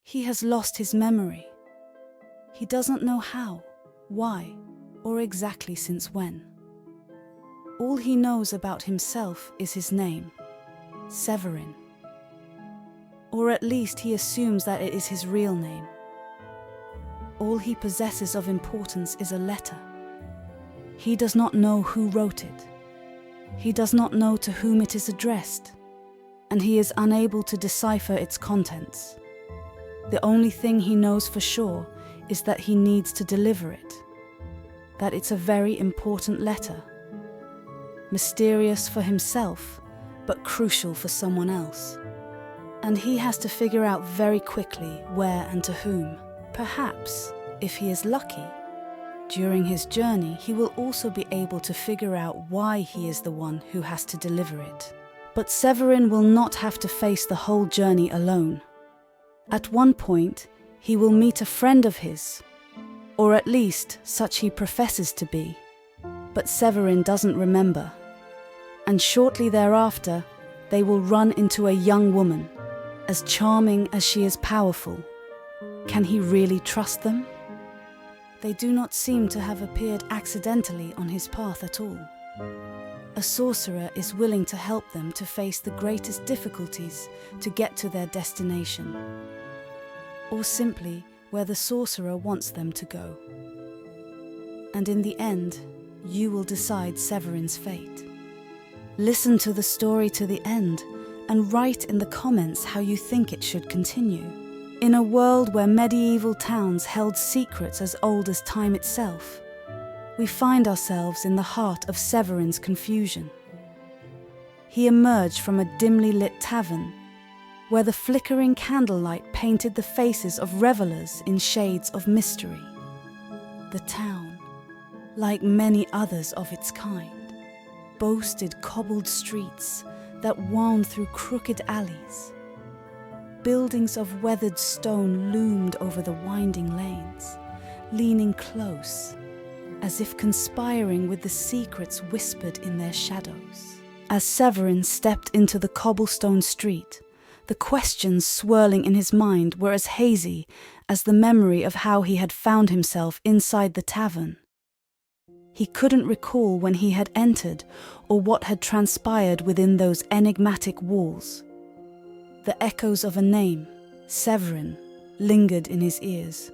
He has lost his memory. He doesn't know how, why, or exactly since when. All he knows about himself is his name, Severin. Or at least he assumes that it is his real name. All he possesses of importance is a letter. He does not know who wrote it. He does not know to whom it is addressed, and he is unable to decipher its contents. The only thing he knows for sure is that he needs to deliver it, that it's a very important letter, mysterious for himself, but crucial for someone else. And he has to figure out very quickly where and to whom. Perhaps, if he is lucky, during his journey he will also be able to figure out why he is the one who has to deliver it. But Severin will not have to face the whole journey alone. At one point, he will meet a friend of his, or at least such he professes to be. But Severin doesn't remember. And shortly thereafter, they will run into a young woman, as charming as she is powerful. Can he really trust them? They do not seem to have appeared accidentally on his path at all. A sorcerer is willing to help them to face the greatest difficulties to get to their destination, or simply where the sorcerer wants them to go. And in the end, you will decide Severin's fate. Listen to the story to the end and write in the comments how you think it should continue. In a world where medieval towns held secrets as old as time itself, we find ourselves in the heart of Severin's confusion. He emerged from a dimly lit tavern, where the flickering candlelight painted the faces of revelers in shades of mystery. The town, like many others of its kind, boasted cobbled streets that wound through crooked alleys. Buildings of weathered stone loomed over the winding lanes, leaning close, as if conspiring with the secrets whispered in their shadows. As Severin stepped into the cobblestone street, the questions swirling in his mind were as hazy as the memory of how he had found himself inside the tavern. He couldn't recall when he had entered or what had transpired within those enigmatic walls. The echoes of a name, Severin, lingered in his ears,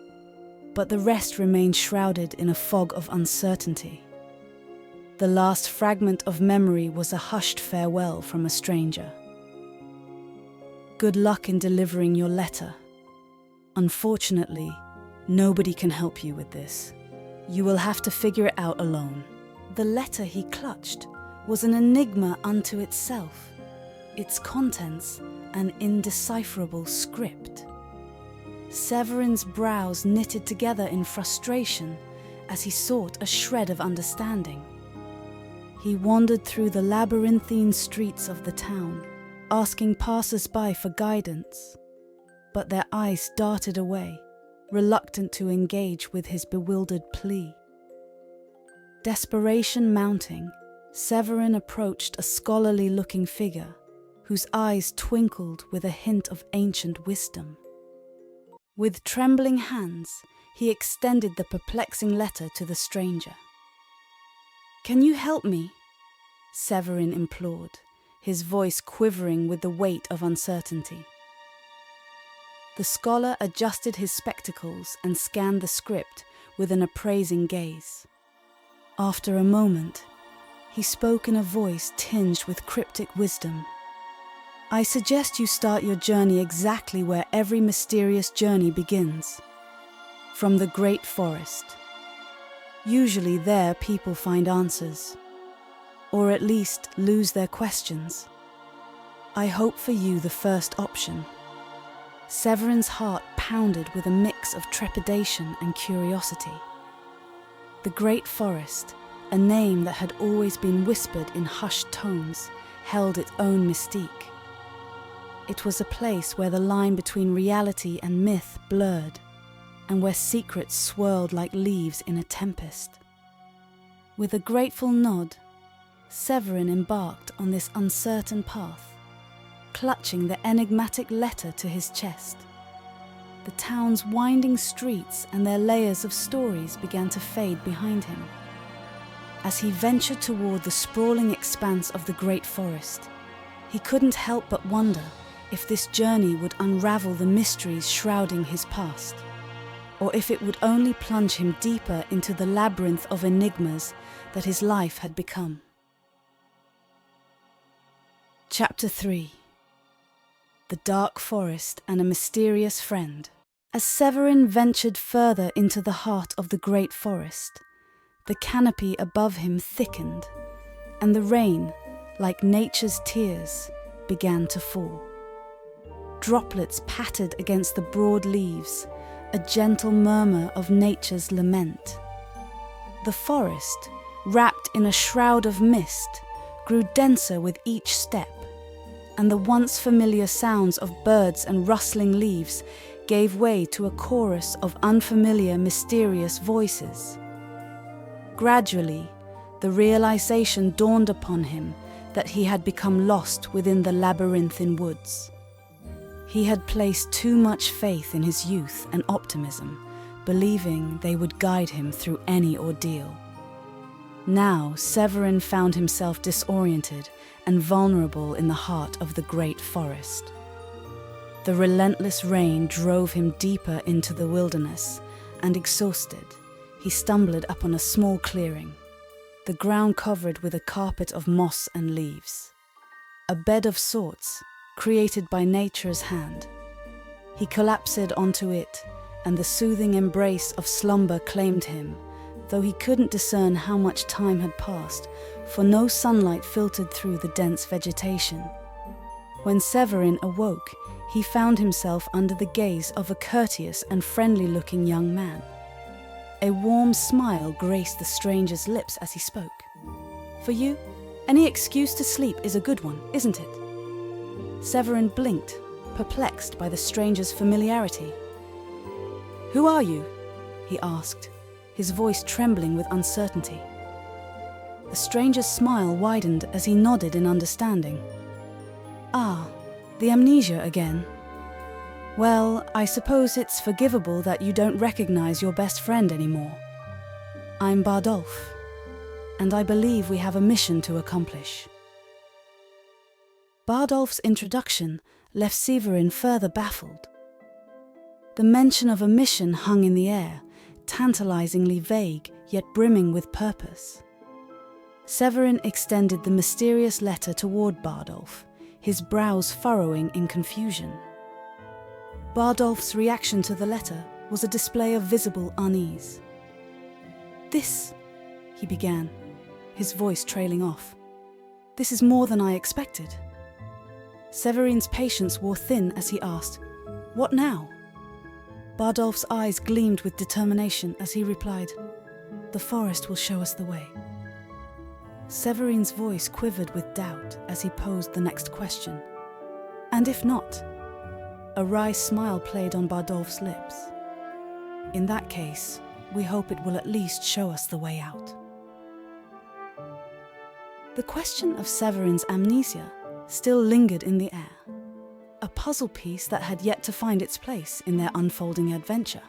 but the rest remained shrouded in a fog of uncertainty. The last fragment of memory was a hushed farewell from a stranger. Good luck in delivering your letter. Unfortunately, nobody can help you with this. You will have to figure it out alone. The letter he clutched was an enigma unto itself, its contents an indecipherable script. Severin's brows knitted together in frustration as he sought a shred of understanding. He wandered through the labyrinthine streets of the town, asking passers-by for guidance, but their eyes darted away, reluctant to engage with his bewildered plea. Desperation mounting, Severin approached a scholarly-looking figure whose eyes twinkled with a hint of ancient wisdom. With trembling hands, he extended the perplexing letter to the stranger. "Can you help me?" Severin implored, his voice quivering with the weight of uncertainty. The scholar adjusted his spectacles and scanned the script with an appraising gaze. After a moment, he spoke in a voice tinged with cryptic wisdom. "I suggest you start your journey exactly where every mysterious journey begins, from the great forest. Usually there people find answers, or at least lose their questions. I hope for you the first option." Severin's heart pounded with a mix of trepidation and curiosity. The Great Forest, a name that had always been whispered in hushed tones, held its own mystique. It was a place where the line between reality and myth blurred, and where secrets swirled like leaves in a tempest. With a grateful nod, Severin embarked on this uncertain path, clutching the enigmatic letter to his chest. The town's winding streets and their layers of stories began to fade behind him. As he ventured toward the sprawling expanse of the great forest, he couldn't help but wonder if this journey would unravel the mysteries shrouding his past, or if it would only plunge him deeper into the labyrinth of enigmas that his life had become. Chapter 3. The Dark Forest and a Mysterious Friend. As Severin ventured further into the heart of the great forest, the canopy above him thickened, and the rain, like nature's tears, began to fall. Droplets pattered against the broad leaves, a gentle murmur of nature's lament. The forest, wrapped in a shroud of mist, grew denser with each step, and the once familiar sounds of birds and rustling leaves gave way to a chorus of unfamiliar, mysterious voices. Gradually, the realization dawned upon him that he had become lost within the labyrinthine woods. He had placed too much faith in his youth and optimism, believing they would guide him through any ordeal. Now, Severin found himself disoriented and vulnerable in the heart of the great forest. The relentless rain drove him deeper into the wilderness, and exhausted, he stumbled upon a small clearing, the ground covered with a carpet of moss and leaves. A bed of sorts, created by nature's hand. He collapsed onto it, and the soothing embrace of slumber claimed him, though he couldn't discern how much time had passed, for no sunlight filtered through the dense vegetation. When Severin awoke, he found himself under the gaze of a courteous and friendly-looking young man. A warm smile graced the stranger's lips as he spoke. "For you, any excuse to sleep is a good one, isn't it?" Severin blinked, perplexed by the stranger's familiarity. "Who are you?" he asked, his voice trembling with uncertainty. The stranger's smile widened as he nodded in understanding. "Ah, the amnesia again. Well, I suppose it's forgivable that you don't recognize your best friend anymore. I'm Bardolph, and I believe we have a mission to accomplish." Bardolph's introduction left Severin further baffled. The mention of a mission hung in the air, tantalizingly vague yet brimming with purpose. Severin extended the mysterious letter toward Bardolph, his brows furrowing in confusion. Bardolph's reaction to the letter was a display of visible unease. "This," he began, his voice trailing off. "This is more than I expected." Severin's patience wore thin as he asked, "What now?" Bardolph's eyes gleamed with determination as he replied, "The forest will show us the way." Severin's voice quivered with doubt as he posed the next question. "And if not?" A wry smile played on Bardolph's lips. "In that case, we hope it will at least show us the way out." The question of Severin's amnesia still lingered in the air, a puzzle piece that had yet to find its place in their unfolding adventure.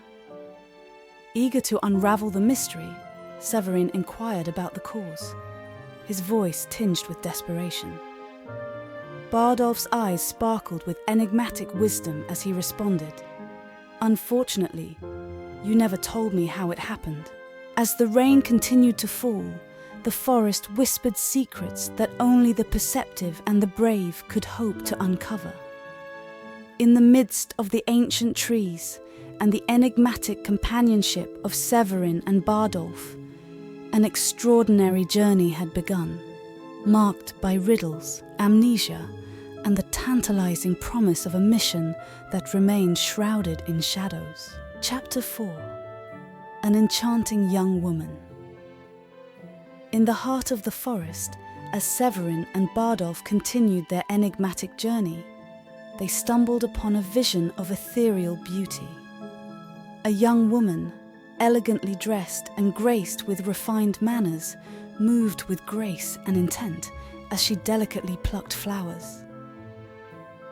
Eager to unravel the mystery, Severin inquired about the cause, his voice tinged with desperation. Bardolph's eyes sparkled with enigmatic wisdom as he responded, "Unfortunately, you never told me how it happened." As the rain continued to fall, the forest whispered secrets that only the perceptive and the brave could hope to uncover. In the midst of the ancient trees and the enigmatic companionship of Severin and Bardolph, an extraordinary journey had begun, marked by riddles, amnesia, and the tantalizing promise of a mission that remained shrouded in shadows. Chapter 4. An Enchanting Young Woman. In the heart of the forest, as Severin and Bardolph continued their enigmatic journey, they stumbled upon a vision of ethereal beauty. A young woman, elegantly dressed and graced with refined manners, moved with grace and intent as she delicately plucked flowers.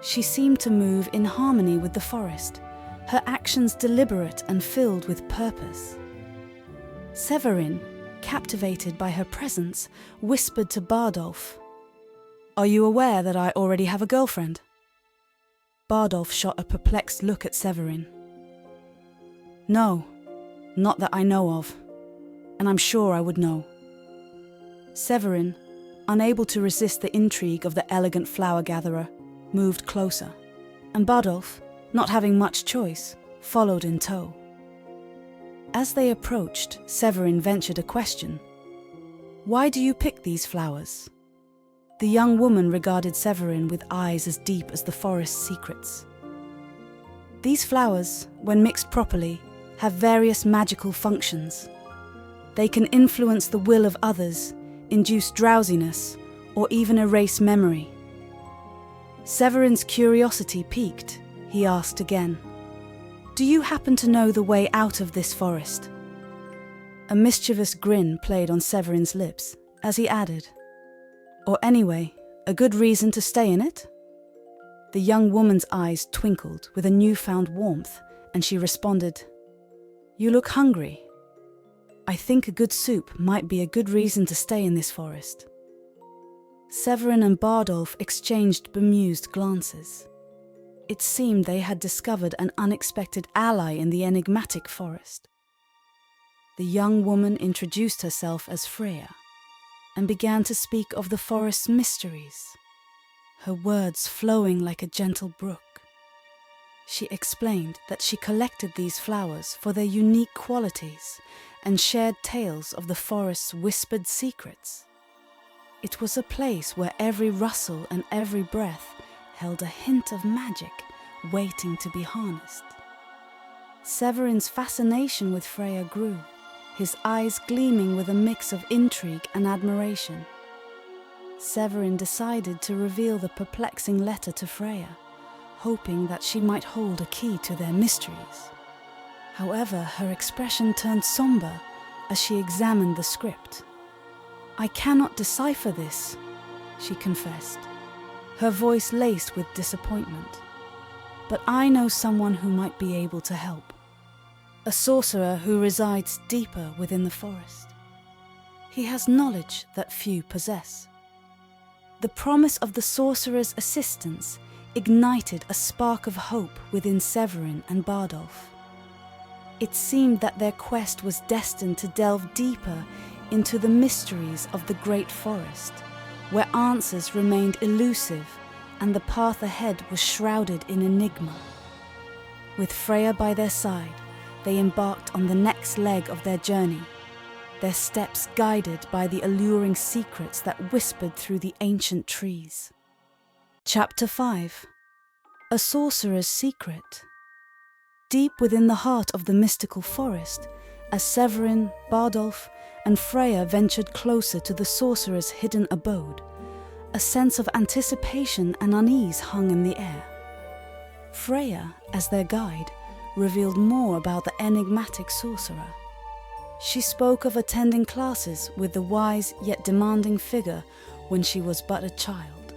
She seemed to move in harmony with the forest, her actions deliberate and filled with purpose. Severin, captivated by her presence, whispered to Bardolph, "Are you aware that I already have a girlfriend?" Bardolph shot a perplexed look at Severin. "No, not that I know of, and I'm sure I would know." Severin, unable to resist the intrigue of the elegant flower-gatherer, moved closer, and Bardolph, not having much choice, followed in tow. As they approached, Severin ventured a question. "Why do you pick these flowers?" The young woman regarded Severin with eyes as deep as the forest's secrets. "These flowers, when mixed properly, have various magical functions. They can influence the will of others, induce drowsiness, or even erase memory." Severin's curiosity piqued. He asked again, "Do you happen to know the way out of this forest?" A mischievous grin played on Severin's lips as he added, "Or anyway, a good reason to stay in it?" The young woman's eyes twinkled with a newfound warmth, and she responded, "You look hungry. I think a good soup might be a good reason to stay in this forest." Severin and Bardolph exchanged bemused glances. It seemed they had discovered an unexpected ally in the enigmatic forest. The young woman introduced herself as Freya and began to speak of the forest's mysteries, her words flowing like a gentle brook. She explained that she collected these flowers for their unique qualities and shared tales of the forest's whispered secrets. It was a place where every rustle and every breath held a hint of magic waiting to be harnessed. Severin's fascination with Freya grew, his eyes gleaming with a mix of intrigue and admiration. Severin decided to reveal the perplexing letter to Freya, hoping that she might hold a key to their mysteries. However, her expression turned somber as she examined the script. "I cannot decipher this," she confessed, her voice laced with disappointment. "But I know someone who might be able to help. A sorcerer who resides deeper within the forest. He has knowledge that few possess." The promise of the sorcerer's assistance ignited a spark of hope within Severin and Bardolph. It seemed that their quest was destined to delve deeper into the mysteries of the great forest, where answers remained elusive and the path ahead was shrouded in enigma. With Freya by their side, they embarked on the next leg of their journey, their steps guided by the alluring secrets that whispered through the ancient trees. Chapter 5. A Sorcerer's Secret. Deep within the heart of the mystical forest, as Severin, Bardolph, and Freya ventured closer to the sorcerer's hidden abode, a sense of anticipation and unease hung in the air. Freya, as their guide, revealed more about the enigmatic sorcerer. She spoke of attending classes with the wise yet demanding figure when she was but a child.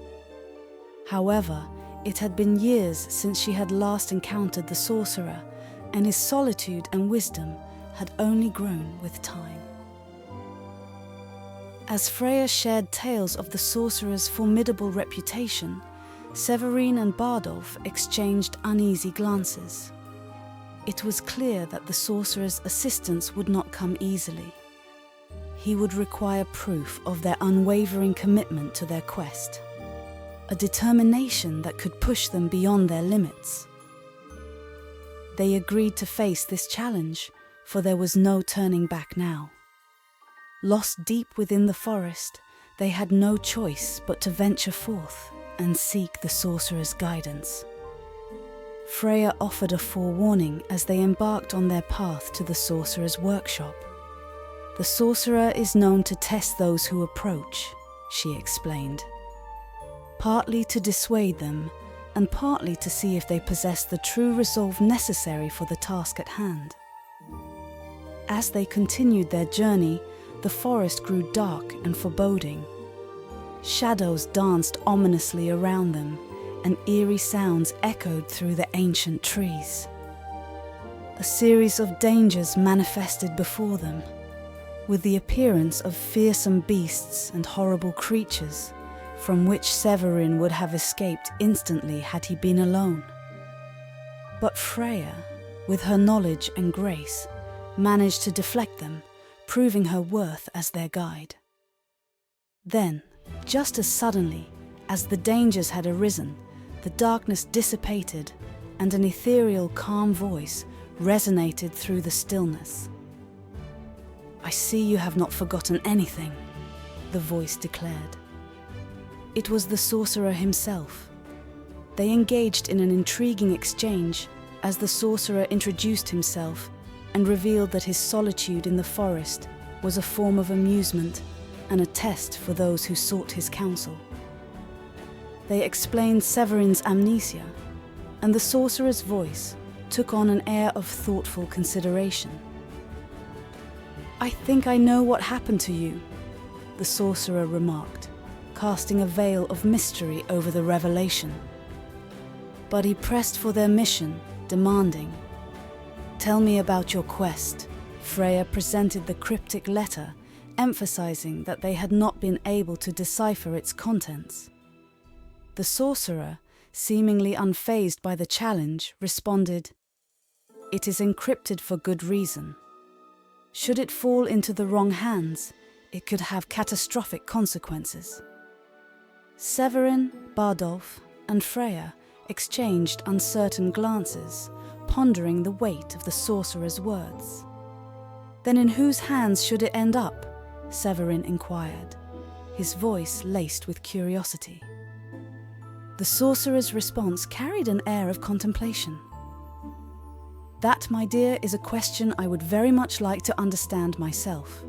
However, it had been years since she had last encountered the sorcerer, and his solitude and wisdom had only grown with time. As Freya shared tales of the sorcerer's formidable reputation, Severin and Bardolph exchanged uneasy glances. It was clear that the sorcerer's assistance would not come easily. He would require proof of their unwavering commitment to their quest, a determination that could push them beyond their limits. They agreed to face this challenge, for there was no turning back now. Lost deep within the forest, they had no choice but to venture forth and seek the sorcerer's guidance. Freya offered a forewarning as they embarked on their path to the sorcerer's workshop. "The sorcerer is known to test those who approach," she explained, partly to dissuade them and partly to see if they possessed the true resolve necessary for the task at hand. As they continued their journey, the forest grew dark and foreboding. Shadows danced ominously around them, and eerie sounds echoed through the ancient trees. a series of dangers manifested before them, with the appearance of fearsome beasts and horrible creatures, from which Severin would have escaped instantly had he been alone. But Freya, with her knowledge and grace, managed to deflect them, proving her worth as their guide. Then, just as suddenly as the dangers had arisen, the darkness dissipated and an ethereal, calm voice resonated through the stillness. "I see you have not forgotten anything," the voice declared. It was the sorcerer himself. They engaged in an intriguing exchange as the sorcerer introduced himself and revealed that his solitude in the forest was a form of amusement and a test for those who sought his counsel. They explained Severin's amnesia, and the sorcerer's voice took on an air of thoughtful consideration. "I think I know what happened to you," the sorcerer remarked, casting a veil of mystery over the revelation. But he pressed for their mission, demanding, "Tell me about your quest." Freya presented the cryptic letter, emphasizing that they had not been able to decipher its contents. The sorcerer, seemingly unfazed by the challenge, responded, "It is encrypted for good reason. Should it fall into the wrong hands, it could have catastrophic consequences." Severin, Bardolph, and Freya exchanged uncertain glances, pondering the weight of the sorcerer's words. "Then in whose hands should it end up?" Severin inquired, his voice laced with curiosity. The sorcerer's response carried an air of contemplation. "That, my dear, is a question I would very much like to understand myself."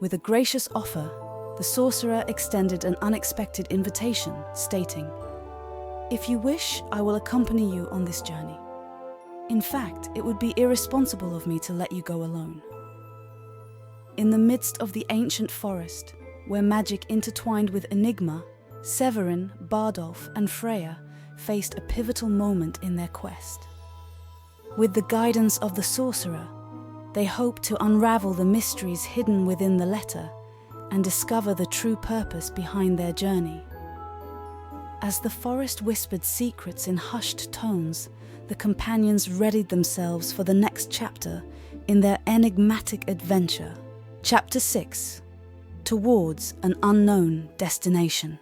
With a gracious offer, the sorcerer extended an unexpected invitation, stating, "If you wish, I will accompany you on this journey. In fact, it would be irresponsible of me to let you go alone." In the midst of the ancient forest, where magic intertwined with enigma, Severin, Bardolph, and Freya faced a pivotal moment in their quest. With the guidance of the sorcerer, they hoped to unravel the mysteries hidden within the letter and discover the true purpose behind their journey. As the forest whispered secrets in hushed tones, the companions readied themselves for the next chapter in their enigmatic adventure. Chapter 6: Towards an Unknown Destination.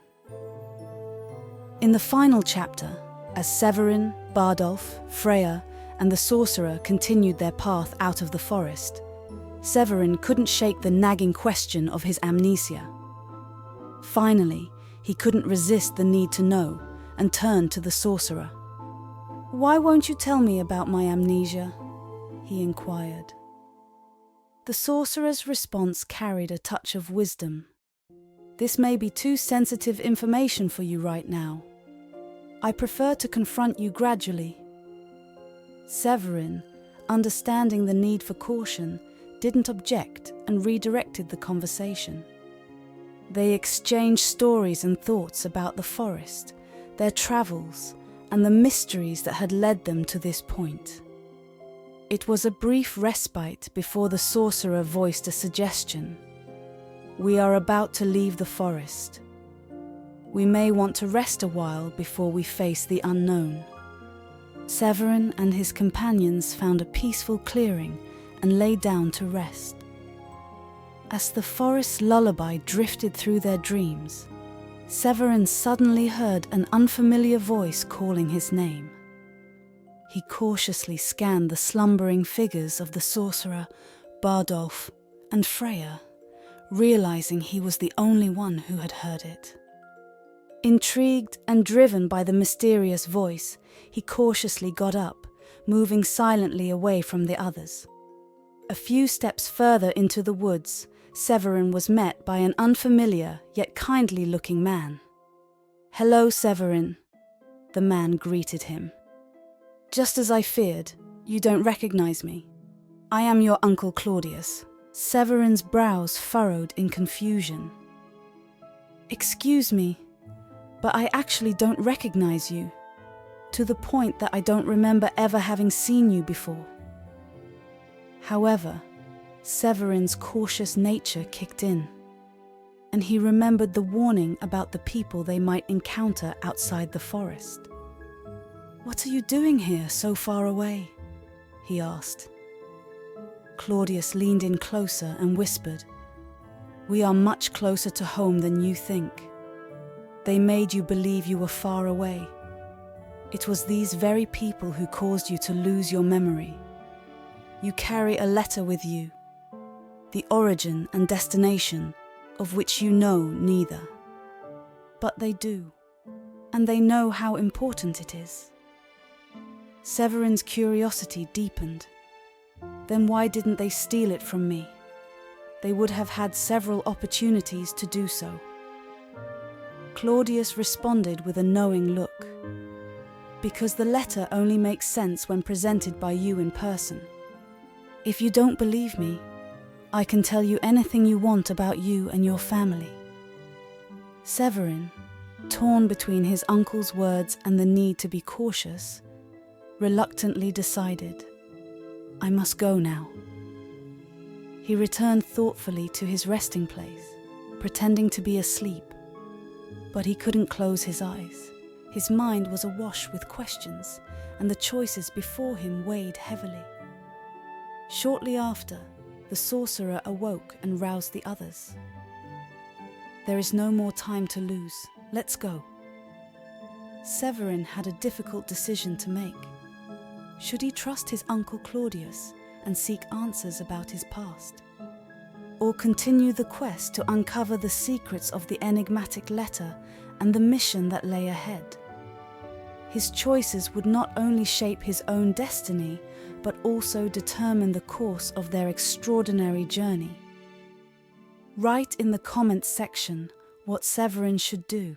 In the final chapter, as Severin, Bardolph, Freya, and the sorcerer continued their path out of the forest, Severin couldn't shake the nagging question of his amnesia. Finally, he couldn't resist the need to know and turned to the sorcerer. "Why won't you tell me about my amnesia?" he inquired. The sorcerer's response carried a touch of wisdom. "This may be too sensitive information for you right now. I prefer to confront you gradually." Severin, understanding the need for caution, didn't object and redirected the conversation. They exchanged stories and thoughts about the forest, their travels, and the mysteries that had led them to this point. It was a brief respite before the sorcerer voiced a suggestion. "We are about to leave the forest. We may want to rest a while before we face the unknown." Severin and his companions found a peaceful clearing and lay down to rest. As the forest's lullaby drifted through their dreams, Severin suddenly heard an unfamiliar voice calling his name. He cautiously scanned the slumbering figures of the sorcerer, Bardolph, and Freya, realizing he was the only one who had heard it. Intrigued and driven by the mysterious voice, he cautiously got up, moving silently away from the others. A few steps further into the woods, Severin was met by an unfamiliar yet kindly-looking man. "Hello, Severin," the man greeted him. "Just as I feared, you don't recognize me. I am your Uncle Claudius." Severin's brows furrowed in confusion. "Excuse me, but I actually don't recognize you, to the point that I don't remember ever having seen you before." However, Severin's cautious nature kicked in, and he remembered the warning about the people they might encounter outside the forest. "What are you doing here, so far away?" he asked. Claudius leaned in closer and whispered, "We are much closer to home than you think. They made you believe you were far away. It was these very people who caused you to lose your memory. You carry a letter with you, the origin and destination of which you know neither. But they do, and they know how important it is." Severin's curiosity deepened. Then why didn't they steal it from me? They would have had several opportunities to do so. Claudius responded with a knowing look. "Because the letter only makes sense when presented by you in person. If you don't believe me, I can tell you anything you want about you and your family." Severin, torn between his uncle's words and the need to be cautious, reluctantly decided, "I must go now." He returned thoughtfully to his resting place, pretending to be asleep, but he couldn't close his eyes. His mind was awash with questions, and the choices before him weighed heavily. Shortly after, the sorcerer awoke and roused the others. "There is no more time to lose. Let's go." Severin had a difficult decision to make. Should he trust his uncle Claudius and seek answers about his past? Or continue the quest to uncover the secrets of the enigmatic letter and the mission that lay ahead? His choices would not only shape his own destiny, but also determine the course of their extraordinary journey. Write in the comments section what Severin should do.